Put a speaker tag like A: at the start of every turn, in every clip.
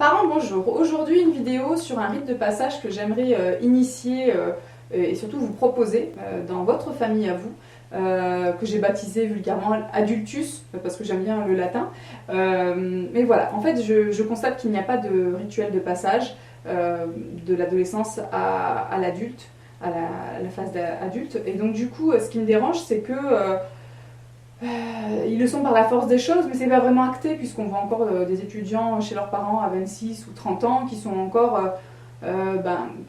A: Parents, bonjour. Aujourd'hui, une vidéo sur un rite de passage que j'aimerais initier et surtout vous proposer dans votre famille à vous, que j'ai baptisé vulgairement Adultus, parce que j'aime bien le latin. Mais voilà, en fait, je constate qu'il n'y a pas de rituel de passage de l'adolescence à l'adulte, à la phase d'adulte. Et donc, du coup, ce qui me dérange, c'est que ils le sont par la force des choses, mais c'est pas vraiment acté, puisqu'on voit encore des étudiants chez leurs parents à 26 ou 30 ans qui sont encore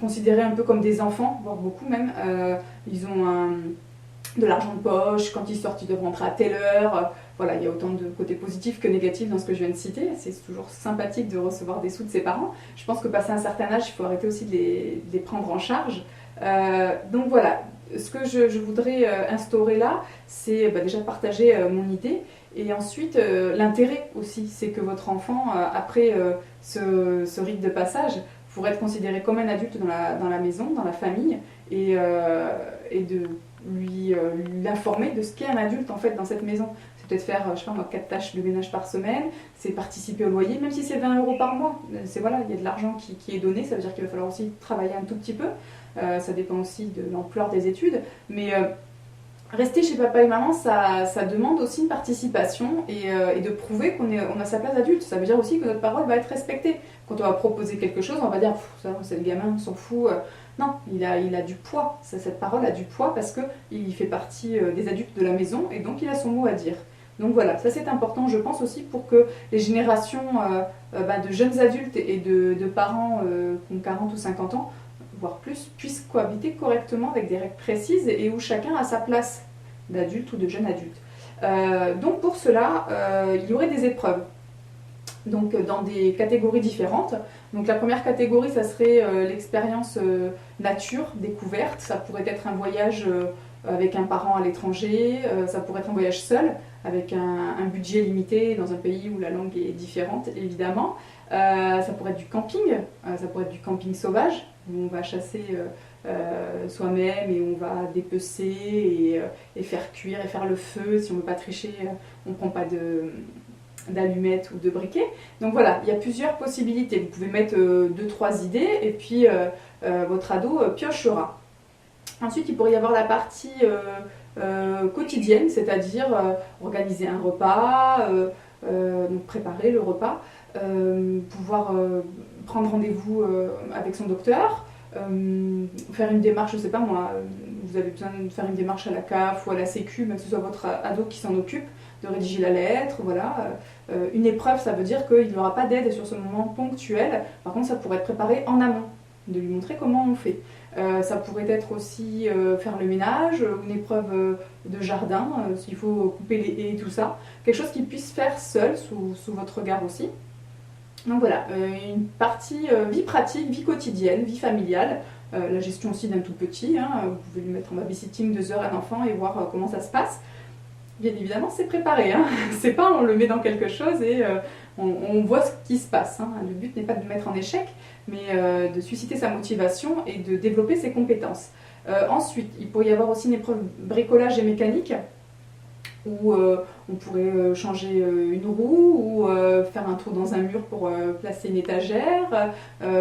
A: considérés un peu comme des enfants, voire beaucoup même. Ils ont de l'argent de poche, quand ils sortent ils doivent rentrer à telle heure. Voilà, il y a autant de côtés positifs que négatifs dans ce que je viens de citer. C'est toujours sympathique de recevoir des sous de ses parents. Je pense que passé un certain âge, il faut arrêter aussi de les prendre en charge. Donc voilà, ce que je voudrais instaurer là, c'est déjà partager mon idée, et ensuite l'intérêt aussi, c'est que votre enfant, après ce rite de passage, pourrait être considéré comme un adulte dans la maison, dans la famille, et de l'informer de ce qu'est un adulte en fait dans cette maison. C'est peut-être faire, je sais pas moi, 4 tâches de ménage par semaine, c'est participer au loyer, même si c'est 20 € par mois. Voilà, il y a de l'argent qui est donné, ça veut dire qu'il va falloir aussi travailler un tout petit peu. Ça dépend aussi de l'ampleur des études, mais rester chez papa et maman, ça demande aussi une participation et de prouver on a sa place d'adulte. Ça veut dire aussi que notre parole va être respectée. Quand on va proposer quelque chose, on va dire ça, c'est le gamin, on s'en fout. Non, il a du poids. Cette parole a du poids parce qu'il fait partie des adultes de la maison et donc il a son mot à dire. Donc voilà, ça c'est important, je pense aussi, pour que les générations de jeunes adultes et de parents qui ont 40 ou 50 ans, voire plus, puissent cohabiter correctement avec des règles précises et où chacun a sa place d'adulte ou de jeune adulte. Donc pour cela, il y aurait des épreuves, donc dans des catégories différentes. Donc la première catégorie, ça serait l'expérience nature, découverte. Ça pourrait être un voyage avec un parent à l'étranger, ça pourrait être un voyage seul, avec un budget limité dans un pays où la langue est différente, évidemment. Ça pourrait être du camping, ça pourrait être du camping sauvage, où on va chasser soi-même et on va dépecer et faire cuire et faire le feu. Si on ne veut pas tricher, on ne prend pas d'allumettes ou de briquets. Donc voilà, il y a plusieurs possibilités. Vous pouvez mettre 2-3 idées et puis votre ado piochera. Ensuite, il pourrait y avoir la partie quotidienne, c'est-à-dire organiser un repas, donc préparer le repas, pouvoir prendre rendez-vous avec son docteur, faire une démarche, je sais pas moi, vous avez besoin de faire une démarche à la CAF ou à la Sécu, même que ce soit votre ado qui s'en occupe, de rédiger la lettre, voilà. Une épreuve, ça veut dire qu'il n'aura pas d'aide sur ce moment ponctuel. Par contre, ça pourrait être préparé en amont, de lui montrer comment on fait. Ça pourrait être aussi faire le ménage, une épreuve de jardin, s'il faut couper les haies et tout ça. Quelque chose qu'il puisse faire seul, sous votre regard aussi. Donc voilà, une partie vie pratique, vie quotidienne, vie familiale, la gestion aussi d'un tout petit. Vous pouvez lui mettre en babysitting 2 heures à un enfant et voir comment ça se passe. Bien évidemment, c'est préparé. C'est pas on le met dans quelque chose et on voit ce qui se passe. Le but n'est pas de le mettre en échec, mais de susciter sa motivation et de développer ses compétences. Ensuite, il pourrait y avoir aussi une épreuve bricolage et mécanique, où on pourrait changer une roue ou faire un trou dans un mur pour placer une étagère,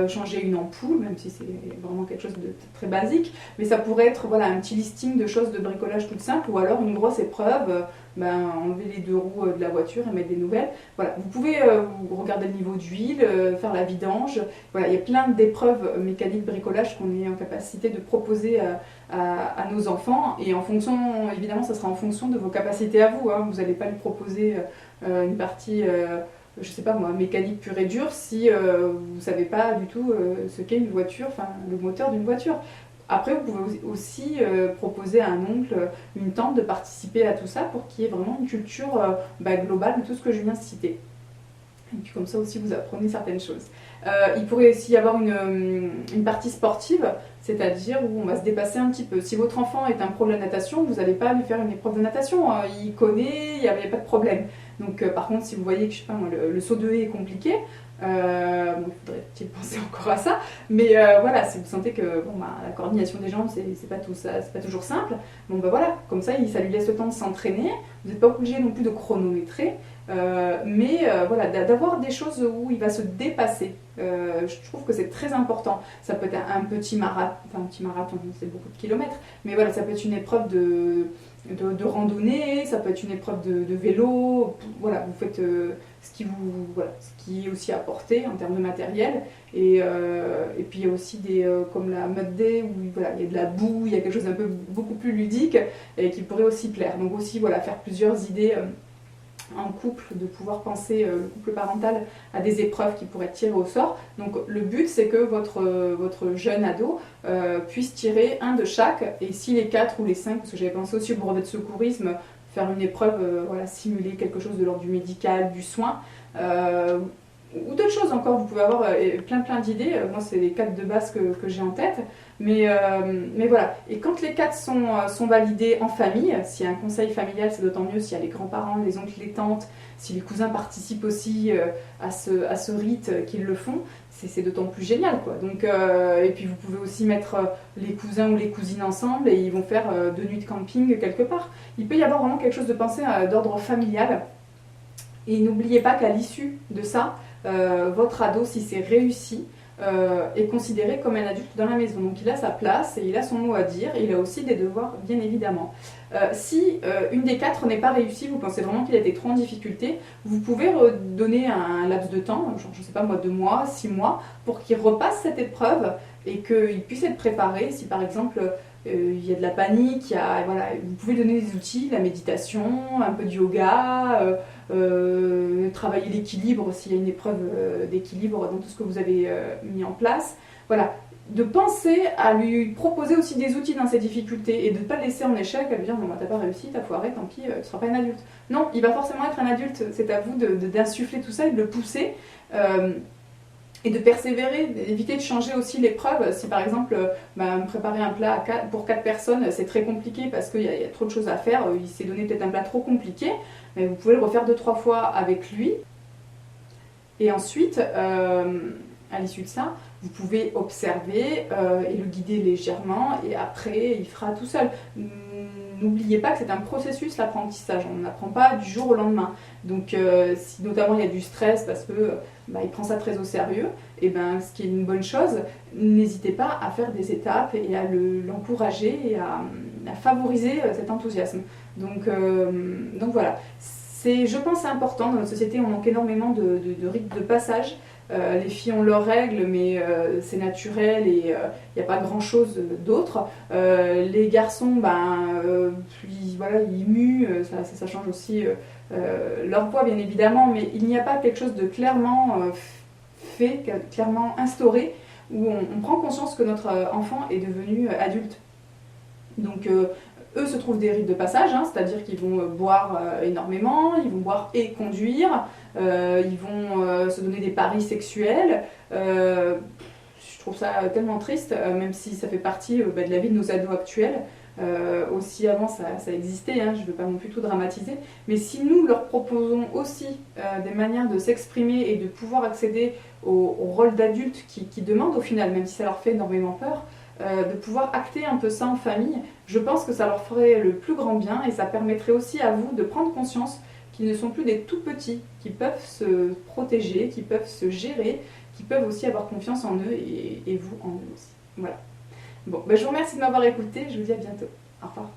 A: changer une ampoule, même si c'est vraiment quelque chose de très basique, mais ça pourrait être voilà, un petit listing de choses de bricolage toutes simples, ou alors une grosse épreuve, enlever les 2 roues de la voiture et mettre des nouvelles. Voilà. Vous pouvez regarder le niveau d'huile, faire la vidange. Voilà, il y a plein d'épreuves mécaniques, bricolage qu'on est en capacité de proposer à nos enfants, et en fonction, évidemment, ça sera en fonction de vos capacités à vous. Vous n'allez pas lui proposer une partie, je sais pas moi, mécanique pure et dure si vous ne savez pas du tout ce qu'est une voiture, enfin le moteur d'une voiture. Après, vous pouvez aussi proposer à un oncle, une tante de participer à tout ça pour qu'il y ait vraiment une culture globale de tout ce que je viens de citer. Et puis comme ça aussi, vous apprenez certaines choses. Il pourrait aussi y avoir une partie sportive, c'est-à-dire où on va se dépasser un petit peu. Si votre enfant est un pro de la natation, vous n'allez pas lui faire une épreuve de natation. Il connaît, il n'y a pas de problème. Donc par contre, si vous voyez que je sais pas, moi, le saut de haie est compliqué, il faudrait peut-être penser encore à ça. Mais voilà, si vous sentez que la coordination des jambes, c'est pas tout ça, c'est pas toujours simple. Bon voilà, comme ça lui laisse le temps de s'entraîner. Vous n'êtes pas obligé non plus de chronométrer, mais voilà, d'avoir des choses où il va se dépasser. Je trouve que c'est très important. Ça peut être un petit marathon, enfin un petit marathon, c'est beaucoup de kilomètres, mais voilà, ça peut être une épreuve de randonnée, ça peut être une épreuve de vélo. Voilà, vous faites voilà, ce qui est aussi apporté en termes de matériel. Et puis il y a aussi comme la Mud Day, où voilà, il y a de la boue, il y a quelque chose d'un peu beaucoup plus ludique et qui pourrait aussi plaire. Donc aussi voilà, faire plusieurs idées en couple, de pouvoir penser le couple parental à des épreuves qui pourraient être tirées au sort. Donc le but c'est que votre jeune ado puisse tirer un de chaque, et si les 4 ou les 5, parce que j'avais pensé aussi au brevet de secourisme, faire une épreuve, voilà, simuler quelque chose de l'ordre du médical, du soin, ou d'autres choses encore. Vous pouvez avoir plein d'idées. Moi c'est les 4 de base que j'ai en tête, mais voilà. Et quand les 4 sont validés en famille, s'il y a un conseil familial, c'est d'autant mieux s'il y a les grands-parents, les oncles, les tantes, si les cousins participent aussi à ce rite qu'ils le font, c'est d'autant plus génial, quoi. Donc, et puis vous pouvez aussi mettre les cousins ou les cousines ensemble et ils vont faire 2 nuits de camping quelque part. Il peut y avoir vraiment quelque chose de pensé d'ordre familial. Et n'oubliez pas qu'à l'issue de ça, votre ado, si c'est réussi, est considéré comme un adulte dans la maison. Donc il a sa place et il a son mot à dire, et il a aussi des devoirs, bien évidemment. Si une des 4 n'est pas réussie, vous pensez vraiment qu'il a été trop en difficulté, vous pouvez donner un laps de temps, genre, je ne sais pas moi, 2 mois, 6 mois, pour qu'il repasse cette épreuve et qu'il puisse être préparé. Si par exemple il y a de la panique, voilà, vous pouvez donner des outils, la méditation, un peu de yoga, travailler l'équilibre s'il y a une épreuve d'équilibre dans tout ce que vous avez mis en place. Voilà, de penser à lui proposer aussi des outils dans ses difficultés et de ne pas le laisser en échec, à lui dire non, t'as pas réussi, t'as foiré, tant pis, tu ne seras pas un adulte. Non, il va forcément être un adulte, c'est à vous d'insuffler tout ça et de le pousser. Et de persévérer, d'éviter de changer aussi l'épreuve. Si par exemple, préparer un plat pour 4 personnes, c'est très compliqué parce qu'il y a trop de choses à faire, il s'est donné peut-être un plat trop compliqué, mais vous pouvez le refaire 2-3 fois avec lui. Et ensuite, à l'issue de ça, vous pouvez observer et le guider légèrement, et après, il fera tout seul. N'oubliez pas que c'est un processus, l'apprentissage, on n'apprend pas du jour au lendemain. Donc si notamment il y a du stress parce que il prend ça très au sérieux, et ce qui est une bonne chose, n'hésitez pas à faire des étapes et à l'encourager et à favoriser cet enthousiasme. Donc voilà, je pense c'est important. Dans notre société, on manque énormément de rites de passage. Les filles ont leurs règles, mais c'est naturel et il n'y a pas grand chose d'autre. Les garçons, ils muent, ça change aussi leur poids, bien évidemment, mais il n'y a pas quelque chose de clairement fait, clairement instauré, où on prend conscience que notre enfant est devenu adulte. Donc eux se trouvent des rites de passage, c'est-à-dire qu'ils vont boire énormément, ils vont boire et conduire, ils vont se donner des paris sexuels. Je trouve ça tellement triste, même si ça fait partie de la vie de nos ados actuels. Aussi avant ça existait, je ne veux pas non plus tout dramatiser, mais si nous leur proposons aussi des manières de s'exprimer et de pouvoir accéder au rôle d'adulte qui demandent au final, même si ça leur fait énormément peur, de pouvoir acter un peu ça en famille, je pense que ça leur ferait le plus grand bien, et ça permettrait aussi à vous de prendre conscience qu'ils ne sont plus des tout petits, qui peuvent se protéger, qui peuvent se gérer, qui peuvent aussi avoir confiance en eux et vous en eux aussi. Voilà. Bon, je vous remercie de m'avoir écouté, je vous dis à bientôt. Au revoir.